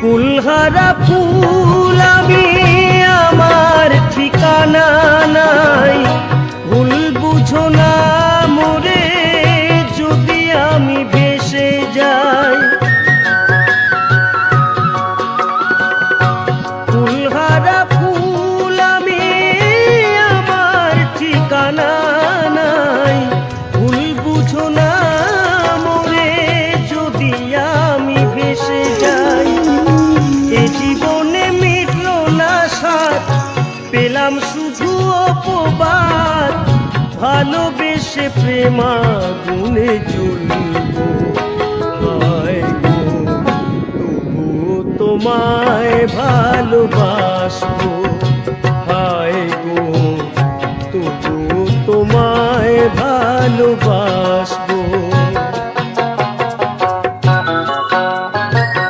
কুলহারা ফুল আমি, আমার ঠিকানা নাই। ভুল বুঝো না মোরে যদি আমি ভেসে যাই। কুলহারা ফুল আমি, আমার ঠিকানা নাই। ভুল বুঝো না মোরে যদি আমি ভেসে যাই। এ জীবনে মিটলো না স্বাদ, পেলাম শুধু অপবাদ। ভালোবেসে প্রেমাগুনে জ্বলবো, হায় গো তবু তোমায় ভালোবাসবো।